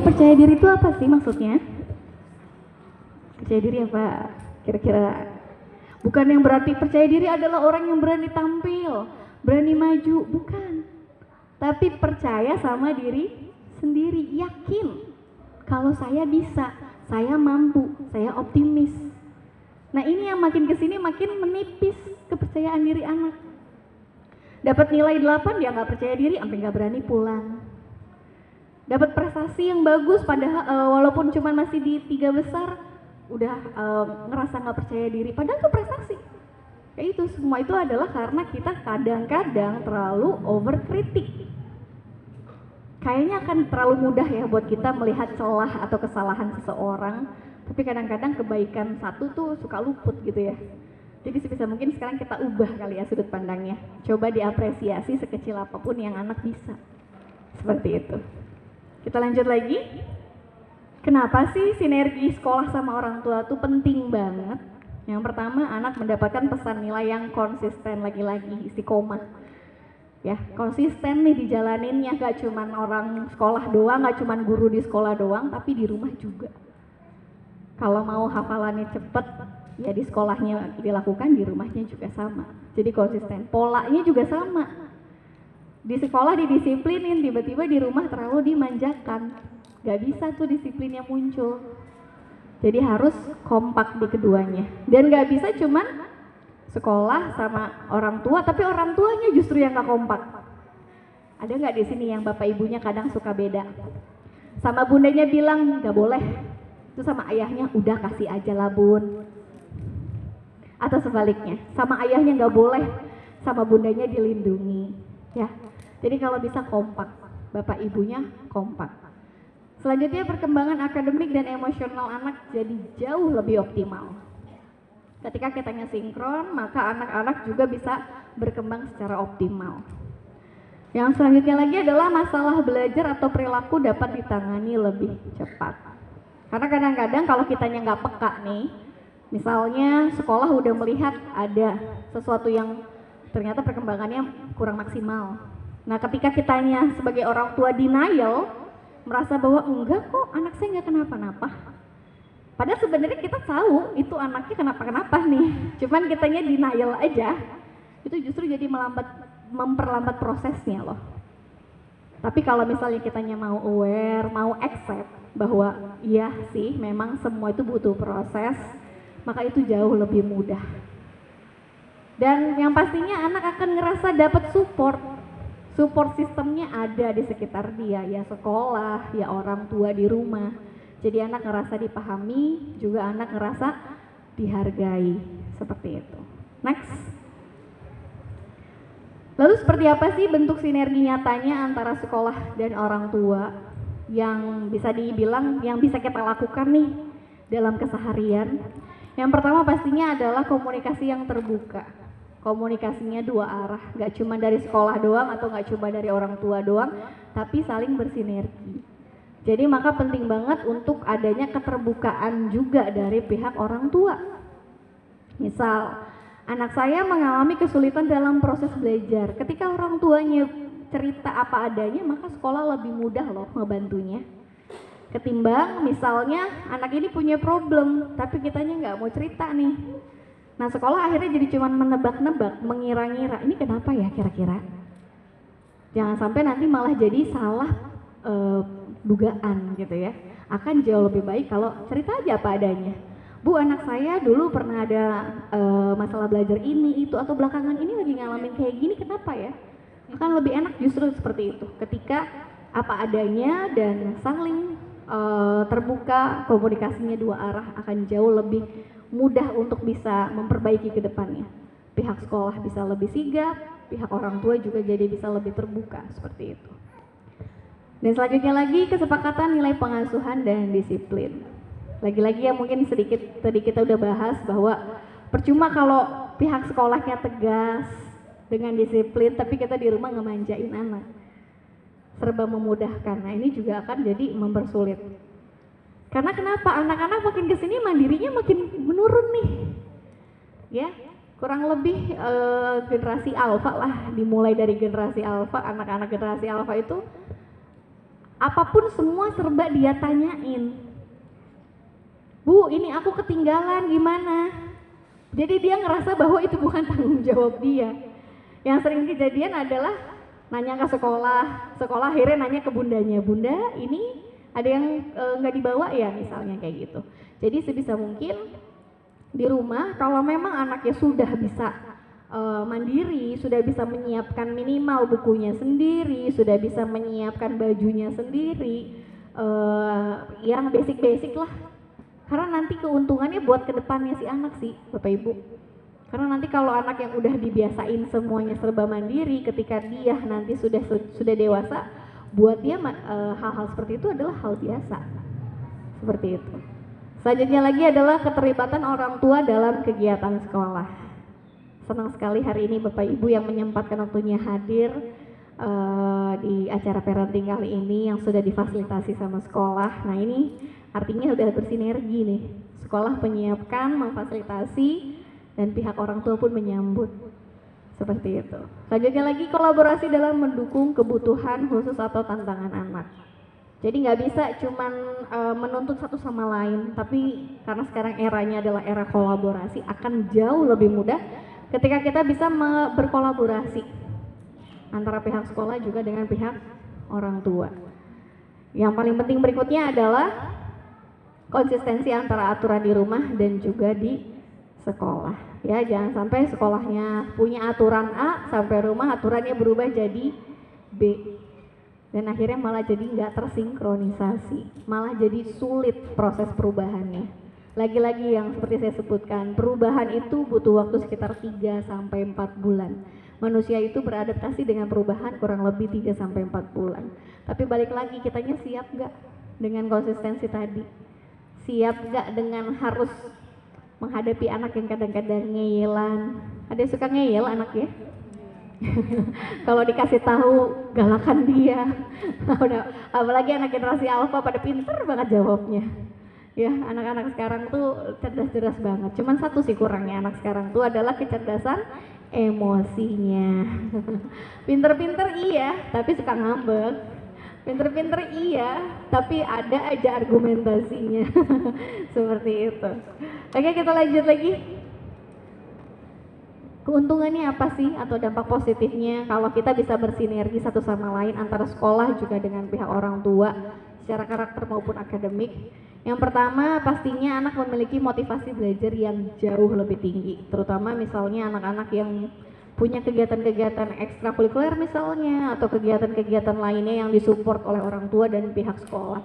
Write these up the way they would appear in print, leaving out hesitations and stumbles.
percaya diri itu apa sih maksudnya? Percaya diri apa? Kira-kira bukan yang berarti percaya diri adalah orang yang berani tampil, berani maju, bukan. Tapi percaya sama diri sendiri, yakin kalau saya bisa, saya mampu, saya optimis. Nah ini yang makin kesini makin menipis kepercayaan diri anak. Dapat nilai 8 dia nggak percaya diri, sampai nggak berani pulang. Dapat prestasi yang bagus padahal walaupun cuma masih di 3 besar udah ngerasa nggak percaya diri, padahal itu prestasi. Kayak itu semua itu adalah karena kita kadang-kadang terlalu overkritik. Kayaknya akan terlalu mudah ya buat kita melihat celah atau kesalahan seseorang, tapi kadang-kadang kebaikan satu tuh suka luput gitu ya. Jadi sebisa mungkin sekarang kita ubah kali ya sudut pandangnya. Coba diapresiasi sekecil apapun yang anak bisa. Seperti itu. Kita lanjut lagi. Kenapa sih sinergi sekolah sama orang tua itu penting banget? Yang pertama, anak mendapatkan pesan nilai yang konsisten, lagi-lagi istiqomah. Ya, konsisten nih dijalaninnya, gak cuman orang sekolah doang, gak cuman guru di sekolah doang, tapi di rumah juga. Kalau mau hafalannya cepet, ya di sekolahnya dilakukan, di rumahnya juga sama. Jadi konsisten, polanya juga sama. Di sekolah didisiplinin, tiba-tiba di rumah terlalu dimanjakan. Gak bisa tuh disiplinnya muncul. Jadi harus kompak di keduanya. Dan gak bisa cuman sekolah sama orang tua, tapi orang tuanya justru yang gak kompak. Ada gak di sini yang bapak ibunya kadang suka beda? Sama bundanya bilang gak boleh, itu sama ayahnya udah kasih aja lah bun. Atau sebaliknya, sama ayahnya gak boleh, sama bundanya dilindungi. Ya, jadi kalau bisa kompak, bapak ibunya kompak. Selanjutnya perkembangan akademik dan emosional anak jadi jauh lebih optimal. Ketika kitanya sinkron, maka anak-anak juga bisa berkembang secara optimal. Yang selanjutnya lagi adalah masalah belajar atau perilaku dapat ditangani lebih cepat. Karena kadang-kadang kalau kitanya nggak peka nih, misalnya sekolah udah melihat ada sesuatu yang ternyata perkembangannya kurang maksimal. Nah ketika kitanya sebagai orang tua denial, merasa bahwa enggak kok anak saya nggak kenapa-napa. Padahal sebenarnya kita tahu itu anaknya kenapa-kenapa nih, cuman kitanya denial aja. Itu justru jadi memperlambat prosesnya loh. Tapi kalau misalnya kitanya mau aware, mau accept bahwa iya sih memang semua itu butuh proses, maka itu jauh lebih mudah. Dan yang pastinya anak akan ngerasa dapat support sistemnya ada di sekitar dia, ya sekolah, ya orang tua di rumah. Jadi anak ngerasa dipahami, juga anak ngerasa dihargai, seperti itu. Next. Lalu seperti apa sih bentuk sinergi nyatanya antara sekolah dan orang tua yang bisa dibilang, yang bisa kita lakukan nih dalam keseharian? Yang pertama pastinya adalah komunikasi yang terbuka. Komunikasinya dua arah, gak cuma dari sekolah doang atau gak cuma dari orang tua doang, tapi saling bersinergi. Jadi maka penting banget untuk adanya keterbukaan juga dari pihak orang tua. Misal, anak saya mengalami kesulitan dalam proses belajar. Ketika orang tuanya cerita apa adanya, maka sekolah lebih mudah loh ngebantunya. Ketimbang misalnya anak ini punya problem, tapi kitanya nggak mau cerita nih. Nah sekolah akhirnya jadi cuma menebak-nebak, mengira-ngira, ini kenapa ya kira-kira? Jangan sampai nanti malah jadi salah dugaan gitu ya. Akan jauh lebih baik kalau cerita aja apa adanya. Bu, anak saya dulu pernah ada masalah belajar ini, itu, atau belakangan ini lagi ngalamin kayak gini, kenapa ya? Akan lebih enak justru seperti itu. Ketika apa adanya dan saling terbuka, komunikasinya dua arah akan jauh lebih mudah untuk bisa memperbaiki ke depannya. Pihak sekolah bisa lebih sigap, pihak orang tua juga jadi bisa lebih terbuka, seperti itu. Dan selanjutnya lagi kesepakatan nilai pengasuhan dan disiplin. Lagi-lagi ya mungkin sedikit tadi kita udah bahas bahwa percuma kalau pihak sekolahnya tegas dengan disiplin, tapi kita di rumah ngemanjain anak. Serba memudahkan, nah ini juga akan jadi mempersulit. Karena kenapa? Anak-anak makin kesini mandirinya makin menurun nih, ya kurang lebih generasi alfa lah, dimulai dari generasi alfa, anak-anak generasi alfa itu Apapun semua serba dia tanyain. Bu, ini aku ketinggalan gimana? Jadi dia ngerasa bahwa itu bukan tanggung jawab dia. Yang sering kejadian adalah nanya ke sekolah akhirnya nanya ke bundanya, bunda ini ada yang nggak dibawa ya, misalnya kayak gitu. Jadi sebisa mungkin di rumah kalau memang anaknya sudah bisa mandiri, sudah bisa menyiapkan minimal bukunya sendiri, sudah bisa menyiapkan bajunya sendiri, yang basic-basic lah. Karena nanti keuntungannya buat kedepannya si anak sih, Bapak Ibu. Karena nanti kalau anak yang udah dibiasain semuanya serba mandiri, ketika dia nanti sudah dewasa, buat dia hal-hal seperti itu adalah hal biasa. Seperti itu. Selanjutnya lagi adalah keterlibatan orang tua dalam kegiatan sekolah. Senang sekali hari ini Bapak Ibu yang menyempatkan waktunya hadir di acara parenting kali ini yang sudah difasilitasi sama sekolah. Nah ini artinya udah bersinergi nih. Sekolah menyiapkan, memfasilitasi, dan pihak orang tua pun menyambut. Seperti itu. Selanjutnya lagi kolaborasi dalam mendukung kebutuhan khusus atau tantangan anak. Jadi nggak bisa cuman menuntut satu sama lain, tapi karena sekarang eranya adalah era kolaborasi, akan jauh lebih mudah ketika kita bisa berkolaborasi antara pihak sekolah juga dengan pihak orang tua. Yang paling penting berikutnya adalah konsistensi antara aturan di rumah dan juga di sekolah. Ya, jangan sampai sekolahnya punya aturan A, sampai rumah aturannya berubah jadi B. Dan akhirnya malah jadi nggak tersinkronisasi, malah jadi sulit proses perubahannya. Lagi-lagi yang seperti saya sebutkan, perubahan itu butuh waktu sekitar 3 sampai 4 bulan. Manusia itu beradaptasi dengan perubahan kurang lebih 3 sampai 4 bulan. Tapi balik lagi, kitanya siap nggak dengan konsistensi tadi? Siap nggak dengan harus menghadapi anak yang kadang-kadang ngeyelan? Ada yang suka ngeyel anaknya? Kalau dikasih tahu galakan dia. Apalagi anak generasi alfa pada pinter banget jawabnya. Ya, anak-anak sekarang tuh cerdas-cerdas banget. Cuman satu sih kurangnya anak sekarang tuh adalah kecerdasan emosinya. Pinter-pinter iya, tapi suka ngambek. Pinter-pinter iya, tapi ada aja argumentasinya. Seperti itu. Oke, kita lanjut lagi. Keuntungannya apa sih atau dampak positifnya kalau kita bisa bersinergi satu sama lain antara sekolah juga dengan pihak orang tua secara karakter maupun akademik? Yang pertama pastinya anak memiliki motivasi belajar yang jauh lebih tinggi, terutama misalnya anak-anak yang punya kegiatan-kegiatan ekstrakurikuler misalnya atau kegiatan-kegiatan lainnya yang disupport oleh orang tua dan pihak sekolah.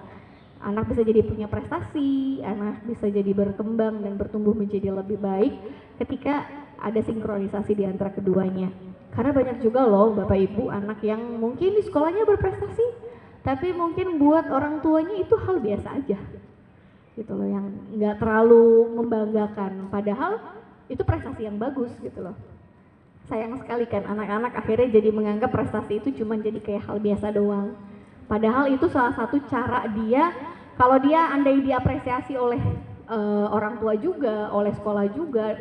Anak bisa jadi punya prestasi, anak bisa jadi berkembang dan bertumbuh menjadi lebih baik ketika ada sinkronisasi di antara keduanya. Karena banyak juga loh Bapak Ibu anak yang mungkin di sekolahnya berprestasi, tapi mungkin buat orang tuanya itu hal biasa aja. Gitu loh, yang nggak terlalu membanggakan. Padahal itu prestasi yang bagus gitu loh. Sayang sekali kan anak-anak akhirnya jadi menganggap prestasi itu cuma jadi kayak hal biasa doang. Padahal itu salah satu cara dia, kalau dia andai diapresiasi oleh orang tua juga, oleh sekolah juga,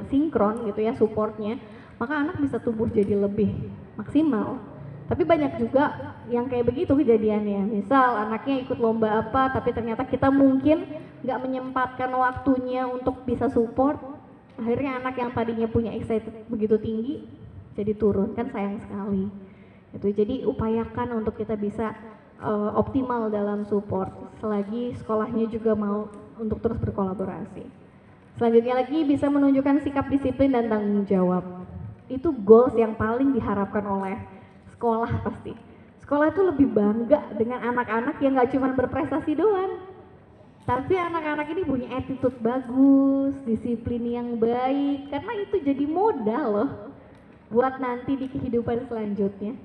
sinkron gitu ya supportnya, maka anak bisa tumbuh jadi lebih maksimal. Tapi banyak juga yang kayak begitu kejadiannya. Misal anaknya ikut lomba apa, tapi ternyata kita mungkin nggak menyempatkan waktunya untuk bisa support. Akhirnya anak yang tadinya punya excited begitu tinggi, jadi turun, kan sayang sekali. Itu jadi upayakan untuk kita bisa optimal dalam support, selagi sekolahnya juga mau untuk terus berkolaborasi. Selanjutnya lagi bisa menunjukkan sikap disiplin dan tanggung jawab. Itu goals yang paling diharapkan oleh sekolah pasti. Sekolah itu lebih bangga dengan anak-anak yang gak cuma berprestasi doang, tapi anak-anak ini punya attitude bagus, disiplin yang baik, karena itu jadi modal loh buat nanti di kehidupan selanjutnya.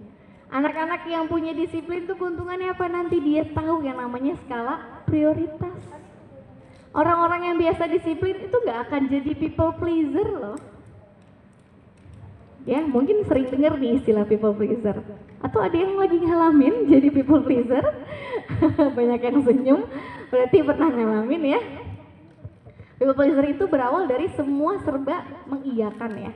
Anak-anak yang punya disiplin tuh keuntungannya apa? Nanti dia tahu yang namanya skala prioritas. Orang-orang yang biasa disiplin itu gak akan jadi people pleaser loh. Ya, mungkin sering dengar nih istilah people pleaser. Atau ada yang lagi ngalamin jadi people pleaser? Banyak yang senyum, berarti pernah ngalamin ya. People pleaser itu berawal dari semua serba mengiyakan ya.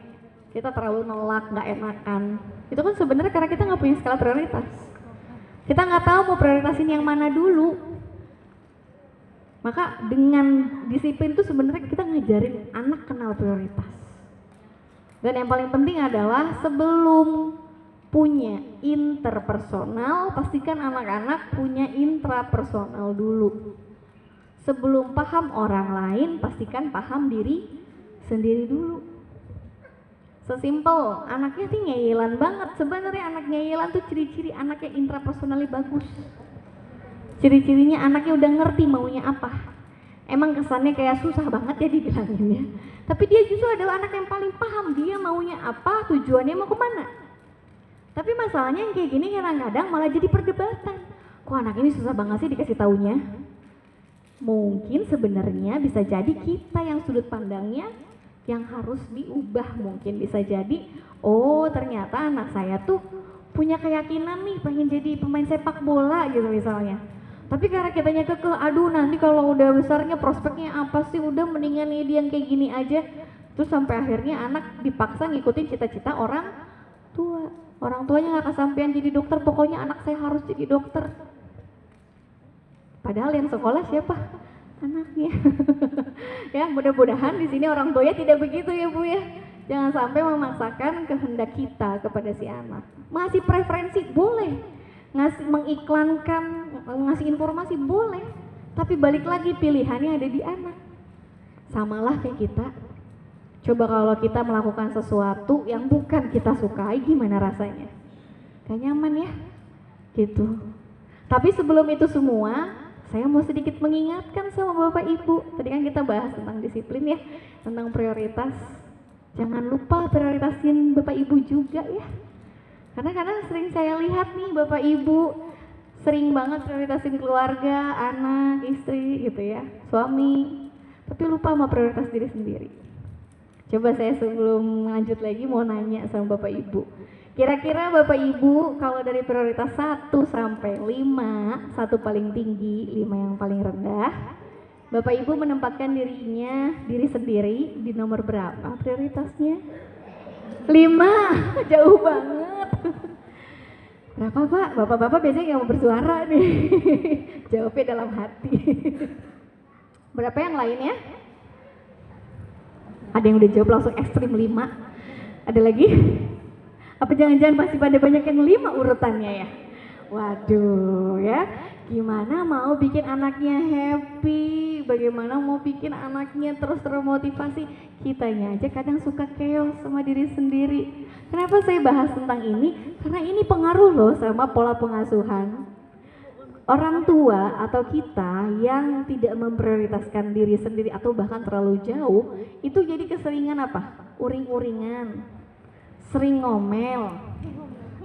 Kita terlalu nolak, gak enakan. Itu kan sebenarnya karena kita gak punya skala prioritas. Kita nggak tahu mau prioritasin yang mana dulu. Maka dengan disiplin itu sebenarnya kita ngajarin anak kenal prioritas. Dan yang paling penting adalah sebelum punya interpersonal, pastikan anak-anak punya intrapersonal dulu. Sebelum paham orang lain, pastikan paham diri sendiri dulu. Sesimpel, anaknya sih ngeyelan banget. Sebenarnya anak ngeyelan tuh ciri-ciri anaknya intrapersonalnya bagus. Ciri-cirinya anaknya udah ngerti maunya apa. Emang kesannya kayak susah banget ya dibilanginnya. Tapi dia justru adalah anak yang paling paham dia maunya apa, tujuannya mau kemana. Tapi masalahnya yang kayak gini kadang-kadang malah jadi perdebatan. Kok anak ini susah banget sih dikasih taunya? Mungkin sebenarnya bisa jadi kita yang sudut pandangnya yang harus diubah. Mungkin bisa jadi, oh ternyata anak saya tuh punya keyakinan nih pengen jadi pemain sepak bola gitu misalnya. Tapi karena kitanya kekeh, aduh nanti kalau udah besarnya prospeknya apa sih, udah mendingan dia yang kayak gini aja. Terus sampai akhirnya anak dipaksa ngikutin cita-cita orang tua. Orang tuanya nggak kesampean jadi dokter, pokoknya anak saya harus jadi dokter. Padahal yang sekolah siapa? Anaknya. Ya mudah-mudahan di sini orang tuanya tidak begitu ya Bu ya. Jangan sampai memaksakan kehendak kita kepada si anak. Masih preferensi boleh. Ngasih mengiklankan, ngasih informasi boleh, tapi balik lagi pilihannya ada di anak. Samalah kayak kita. Coba kalau kita melakukan sesuatu yang bukan kita sukai, gimana rasanya? Gak nyaman ya? Gitu. Tapi sebelum itu semua, saya mau sedikit mengingatkan sama Bapak Ibu. Tadi kan kita bahas tentang disiplin ya, tentang prioritas. Jangan lupa prioritasin Bapak Ibu juga ya. Karena sering saya lihat nih Bapak Ibu sering banget prioritasin keluarga, anak, istri gitu ya, suami, tapi lupa sama prioritas diri sendiri. Coba saya sebelum lanjut lagi mau nanya sama Bapak Ibu. Kira-kira Bapak Ibu kalau dari prioritas 1 sampai 5, 1 paling tinggi, 5 yang paling rendah, Bapak Ibu menempatkan diri sendiri di nomor berapa prioritasnya? 5, jauh banget. Berapa Pak? Bapak-bapak biasanya yang mau bersuara nih. Jawabnya dalam hati. Berapa yang lainnya? Ada yang udah jawab langsung ekstrim 5. Ada lagi? Apa jangan-jangan masih pada banyak yang 5 urutannya ya? Waduh ya, gimana mau bikin anaknya happy, bagaimana mau bikin anaknya terus termotivasi. Kitanya aja kadang suka chaos sama diri sendiri. Kenapa saya bahas tentang ini? Karena ini pengaruh loh sama pola pengasuhan. Orang tua atau kita yang tidak memprioritaskan diri sendiri atau bahkan terlalu jauh, itu jadi keseringan apa? Uring-uringan, sering ngomel.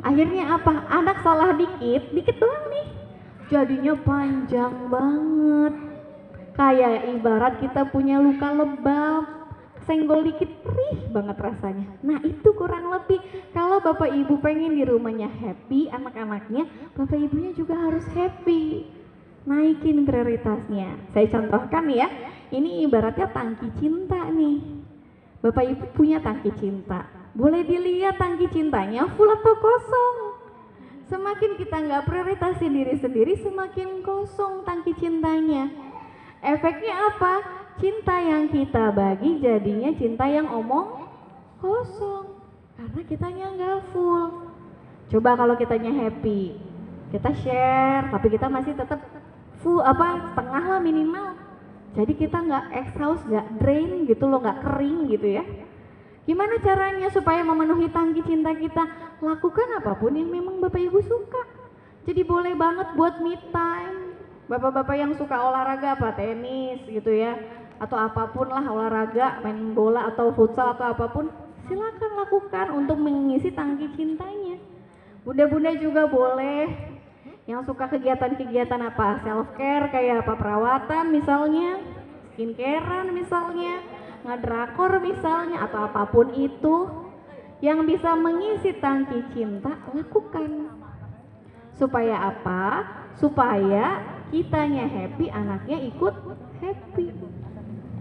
Akhirnya apa? Anak salah dikit doang nih, jadinya panjang banget. Kayak ibarat kita punya luka lebam, senggol dikit perih banget rasanya. Nah itu kurang lebih. Kalau Bapak Ibu pengen di rumahnya happy, anak-anaknya, Bapak Ibunya juga harus happy. Naikin prioritasnya. Saya contohkan ya, ini ibaratnya tangki cinta nih. Bapak Ibu punya tangki cinta. Boleh dilihat tangki cintanya full atau kosong. Semakin kita nggak prioritasin diri sendiri, semakin kosong tangki cintanya. Efeknya apa? Cinta yang kita bagi jadinya cinta yang omong kosong. Karena kitanya nggak full. Coba kalau kitanya happy, kita share, tapi kita masih tetap full setengah lah minimal. Jadi kita nggak exhaust, nggak drain gitu loh, nggak kering gitu ya. Gimana caranya supaya memenuhi tangki cinta kita? Lakukan apapun yang memang Bapak Ibu suka. Jadi boleh banget buat me time. Bapak-bapak yang suka olahraga tenis gitu ya, atau apapun lah olahraga, main bola atau futsal atau apapun, silakan lakukan untuk mengisi tangki cintanya. Bunda-bunda juga boleh yang suka kegiatan-kegiatan self care kayak perawatan misalnya, skincarean misalnya, ngedrakor misalnya, atau apapun itu yang bisa mengisi tangki cinta, lakukan. Supaya apa? Supaya kitanya happy, anaknya ikut happy,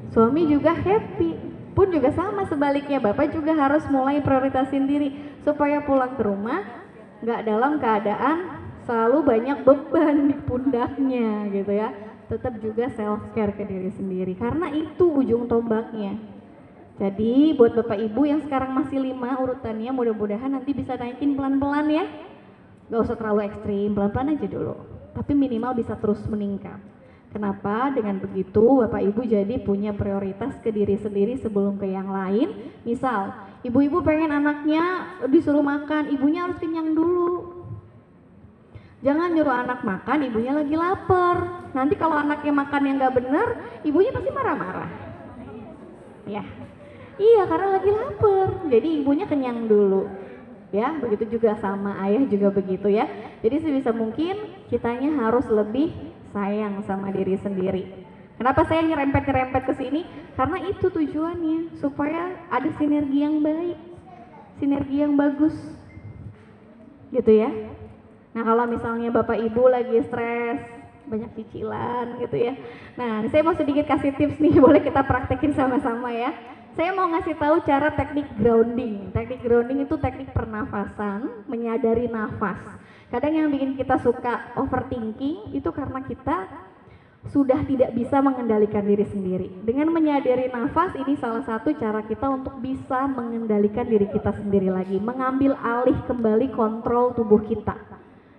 suami juga happy. Pun juga sama sebaliknya, Bapak juga harus mulai prioritasin diri supaya pulang ke rumah nggak dalam keadaan selalu banyak beban di pundaknya gitu ya. Tetap juga self care ke diri sendiri karena itu ujung tombaknya. Jadi buat Bapak Ibu yang sekarang masih 5 urutannya, mudah-mudahan nanti bisa naikin pelan-pelan ya. Gak usah terlalu ekstrim, pelan-pelan aja dulu. Tapi minimal bisa terus meningkat. Kenapa? Dengan begitu Bapak Ibu jadi punya prioritas ke diri sendiri sebelum ke yang lain. Misal, ibu-ibu pengen anaknya disuruh makan, ibunya harus kenyang dulu. Jangan nyuruh anak makan, ibunya lagi lapar. Nanti kalau anaknya makan yang gak bener, ibunya pasti marah-marah. Ya, iya karena lagi lapar, jadi ibunya kenyang dulu. Ya, begitu juga sama ayah juga begitu ya. Jadi sebisa mungkin kitanya harus lebih sayang sama diri sendiri. Kenapa saya nyerempet-nyerempet ke sini? Karena itu tujuannya, supaya ada sinergi yang baik, sinergi yang bagus. Gitu ya. Nah, kalau misalnya Bapak Ibu lagi stres, banyak cicilan gitu ya. Nah, saya mau sedikit kasih tips nih, boleh kita praktekin sama-sama ya. Saya mau ngasih tahu cara teknik grounding. Teknik grounding itu teknik pernafasan, menyadari nafas. Kadang yang bikin kita suka overthinking itu karena kita sudah tidak bisa mengendalikan diri sendiri. Dengan menyadari nafas ini salah satu cara kita untuk bisa mengendalikan diri kita sendiri lagi, mengambil alih kembali kontrol tubuh kita.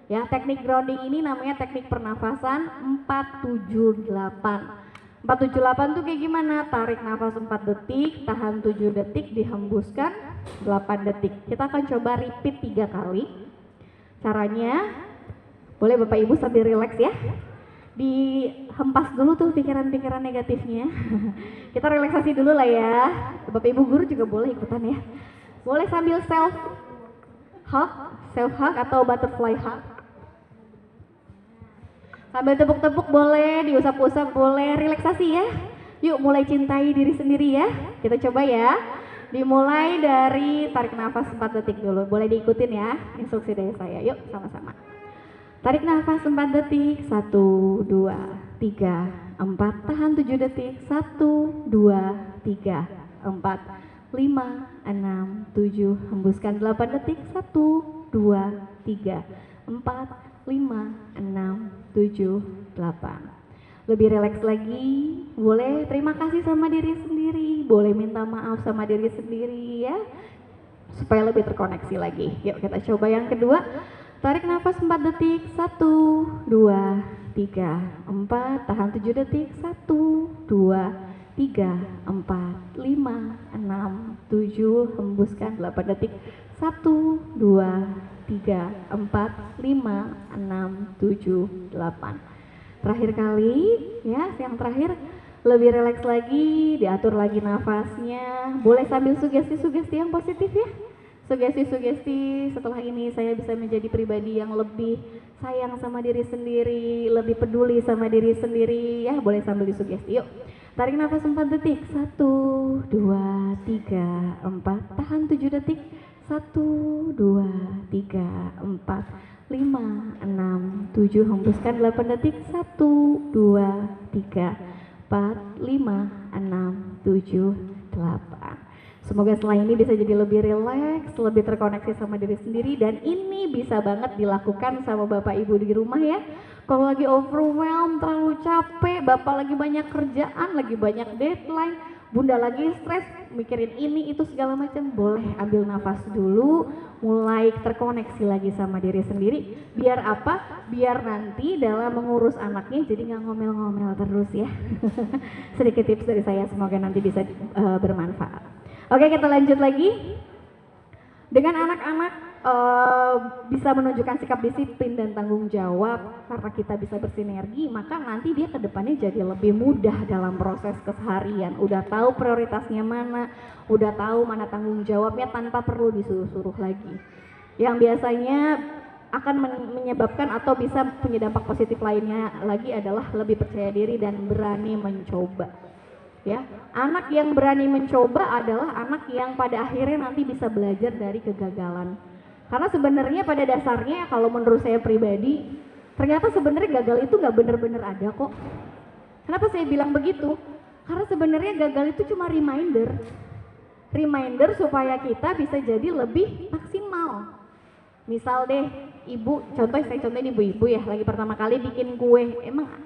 Ya, teknik grounding ini namanya teknik pernafasan 478. 478 tuh kayak gimana? Tarik nafas 4 detik, tahan 7 detik, dihembuskan 8 detik. Kita akan coba repeat 3 kali. Caranya, boleh Bapak Ibu sambil relax ya. Dihempas dulu tuh pikiran-pikiran negatifnya. Kita relaksasi dulu lah ya. Bapak Ibu guru juga boleh ikutan ya. Boleh sambil self hug atau butterfly hug. Sambil tepuk-tepuk boleh, diusap-usap boleh, relaksasi ya. Yuk mulai cintai diri sendiri ya. Kita coba ya. Dimulai dari tarik nafas 4 detik dulu. Boleh diikutin ya instruksi dari saya. Yuk sama-sama. Tarik nafas 4 detik. 1, 2, 3, 4. Tahan 7 detik. 1, 2, 3, 4, 5, 6, 7. Hembuskan 8 detik. 1, 2, 3, 4, 5, 6, 7, 8. Lebih rileks lagi, boleh terima kasih sama diri sendiri, boleh minta maaf sama diri sendiri ya, supaya lebih terkoneksi lagi. Yuk kita coba yang kedua, tarik nafas 4 detik, 1, 2, 3, 4, tahan 7 detik, 1, 2, 3, 4, 5, 6, 7, hembuskan 8 detik, 1, 2, 3, 4, 5, 6, 7, 8. Terakhir kali ya, yang terakhir lebih rileks lagi, diatur lagi nafasnya. Boleh sambil sugesti-sugesti yang positif ya. Sugesti-sugesti setelah ini saya bisa menjadi pribadi yang lebih sayang sama diri sendiri, lebih peduli sama diri sendiri ya. Boleh sambil disugesti. Yuk tarik nafas 4 detik, 1, 2, 3, 4, tahan 7 detik, 1, 2, 3, 4, 5, 6, 7, hembuskan 8 detik, 1, 2, 3, 4, 5, 6, 7, 8. Semoga setelah ini bisa jadi lebih rileks, lebih terkoneksi sama diri sendiri, dan ini bisa banget dilakukan sama Bapak Ibu di rumah ya. Kalau lagi overwhelmed, terlalu capek, Bapak lagi banyak kerjaan, lagi banyak deadline, Bunda lagi stres, mikirin ini itu segala macam, boleh ambil nafas dulu, mulai terkoneksi lagi sama diri sendiri. Biar apa? Biar nanti dalam mengurus anaknya jadi nggak ngomel-ngomel terus ya. Sedikit tips dari saya, semoga nanti bisa bermanfaat. Oke, kita lanjut lagi. Dengan anak-anak bisa menunjukkan sikap disiplin dan tanggung jawab karena kita bisa bersinergi, maka nanti dia ke depannya jadi lebih mudah dalam proses keseharian. Udah tahu prioritasnya mana, udah tahu mana tanggung jawabnya tanpa perlu disuruh-suruh lagi. Yang biasanya akan menyebabkan atau bisa punya dampak positif lainnya lagi adalah lebih percaya diri dan berani mencoba. Ya, anak yang berani mencoba adalah anak yang pada akhirnya nanti bisa belajar dari kegagalan. Karena sebenarnya pada dasarnya kalau menurut saya pribadi, ternyata sebenarnya gagal itu nggak benar-benar ada kok. Kenapa saya bilang begitu? Karena sebenarnya gagal itu cuma reminder supaya kita bisa jadi lebih maksimal. Misal deh, saya contohin ibu-ibu ya, lagi pertama kali bikin kue,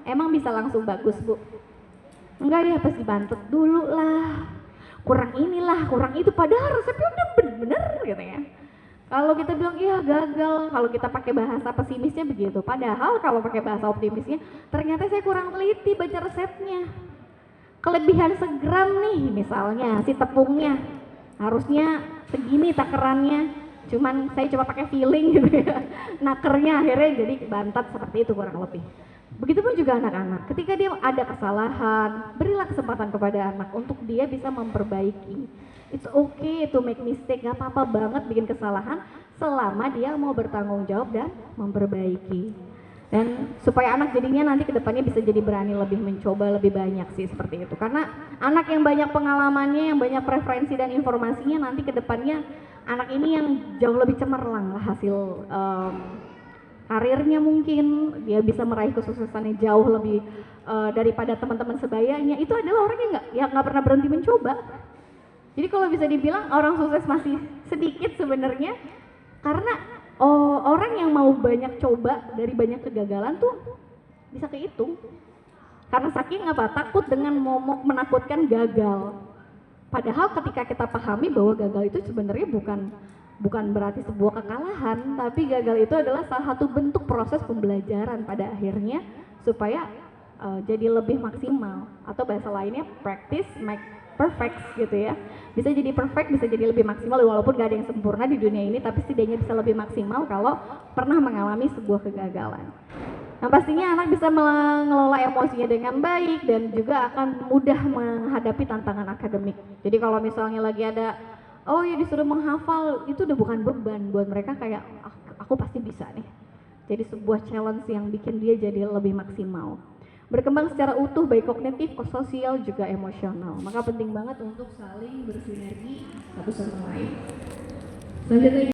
emang bisa langsung bagus Bu? Enggak deh, pasti dibantet dulu lah, kurang inilah, kurang itu, padahal resepnya udah bener gitu ya. Kalau kita bilang iya gagal, kalau kita pakai bahasa pesimisnya begitu, padahal kalau pakai bahasa optimisnya, ternyata saya kurang teliti baca resepnya. Kelebihan segram nih misalnya, si tepungnya harusnya segini takarannya, cuman saya coba pakai feeling gitu ya, nakernya akhirnya jadi bantat seperti itu kurang lebih. Begitupun juga anak-anak, ketika dia ada kesalahan, berilah kesempatan kepada anak untuk dia bisa memperbaiki. It's okay to make mistake, gak apa-apa banget bikin kesalahan selama dia mau bertanggung jawab dan memperbaiki. Dan supaya anak jadinya nanti kedepannya bisa jadi berani lebih mencoba lebih banyak sih seperti itu. Karena anak yang banyak pengalamannya, yang banyak preferensi dan informasinya, nanti kedepannya anak ini yang jauh lebih cemerlang lah hasil karirnya, mungkin dia bisa meraih kesuksesannya jauh lebih daripada teman-teman sebayanya. Itu adalah orang yang nggak pernah berhenti mencoba. Jadi kalau bisa dibilang orang sukses masih sedikit sebenarnya, karena orang yang mau banyak coba dari banyak kegagalan tuh bisa kehitung. Karena saking takut dengan momok menakutkan gagal. Padahal ketika kita pahami bahwa gagal itu sebenarnya bukan berarti sebuah kekalahan, tapi gagal itu adalah salah satu bentuk proses pembelajaran pada akhirnya supaya jadi lebih maksimal, atau bahasa lainnya practice make perfect gitu ya. Bisa jadi perfect, bisa jadi lebih maksimal, walaupun gak ada yang sempurna di dunia ini, tapi setidaknya bisa lebih maksimal kalau pernah mengalami sebuah kegagalan. Nah pastinya anak bisa mengelola emosinya dengan baik dan juga akan mudah menghadapi tantangan akademik. Jadi kalau misalnya lagi ada disuruh menghafal, itu udah bukan beban buat mereka, kayak aku pasti bisa nih. Jadi sebuah challenge yang bikin dia jadi lebih maksimal. Berkembang secara utuh baik kognitif, sosial juga emosional. Maka penting banget untuk saling bersinergi satu sama lain. Selanjutnya